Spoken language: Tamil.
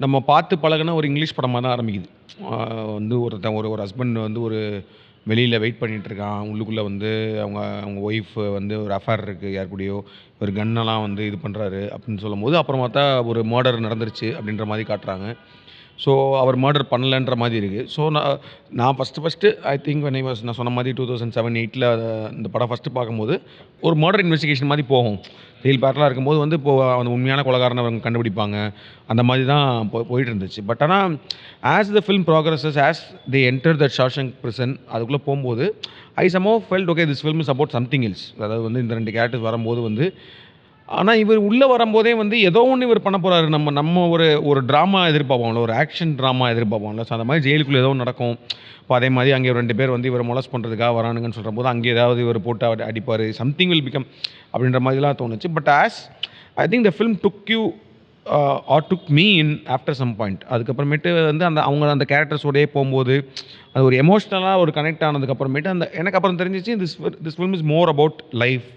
நம்ம பார்த்து பழகுன ஒரு இங்கிலீஷ் படமா தான் ஆரம்பிக்குது. வந்து ஒருத்தன் ஒரு ஒரு ஹஸ்பண்ட் வந்து ஒரு வெளியில வெயிட் பண்ணிட்டுருக்கான். உள்ளுக்குள்ள வந்து அவங்க அவங்க ஒய்ஃப் வந்து ஒரு அஃபேர் இருக்கு யார் கூடயோ. ஒரு கன்னெல்லாம் வந்து இது பண்றாரு அப்படின்னு சொல்லும்போது, அப்புறம் பார்த்தா ஒரு மர்டர் நடந்துருச்சு அப்படின்ற மாரி காட்டுறாங்க. ஸோ அவர் மர்டர் பண்ணலன்ற மாரி இருக்கு. ஸோ நான் first I think when I was நான் சொன்ன மாரி 2007, 8ல இந்த படம் ஃபர்ஸ்ட்டு பார்க்கும்போது, ஒரு மர்டர் இன்வெஸ்டிகேஷன் மாரி போகும். ரீல் பேரலா இருக்கும்போது வந்து இப்போ அந்த உண்மையான கொலைகாரன அவங்க கண்டுபிடிப்பாங்க. அந்த மாரி தான் போயிட்டு இருந்துச்சு. பட் ஆனா as the film progresses as they enter that Shawshank prison அதுக்குள்ள போம்போது, I somehow felt okay this film is about something else. அதாவது வந்து இந்த 2 கேரக்டர்ஸ் வரும்போது வந்து ஆனா, இவர் உள்ள வரும்போதே வந்து ஏதோ ஒண்ணு இவர் பண்ண போறாரு. நம்ம நம்ம ஒரு ஒரு ட்ராமா எதிர்பார்ப்போம்ல. ஒரு ஆக்ஷன் ட்ராமா எதிர்பார்ப்போம்ல. ஸோ அந்த மாரி ஜெயிலுக்குள்ள ஏதோ ஒண்ணு நடக்கும். இப்போ அதே மாரி அங்கே 2 பேர் வந்து இவர மொலஸ்ட் பண்றதுக்காக வரானுங்கன்னு சொல்றபோது, அங்கே ஏதாவது இவர போட்டு அடிப்பாரு. சம்திங் வில் பிகம் அப்படின்ற மாதிரிலாம் தோணுச்சு. But I think the film took you are took me in after some point. அதுக்கப்புறமேட்டு வந்து அவங்க அந்த கேரக்டர்ஸோடயே போம்போது, அது ஒரு எமோஷனலா ஒரு கனெக்ட் ஆனதுக்கு அப்புறமேட்டு எனக்கு அப்புறம் தெரிஞ்சுச்சு this film is more about life.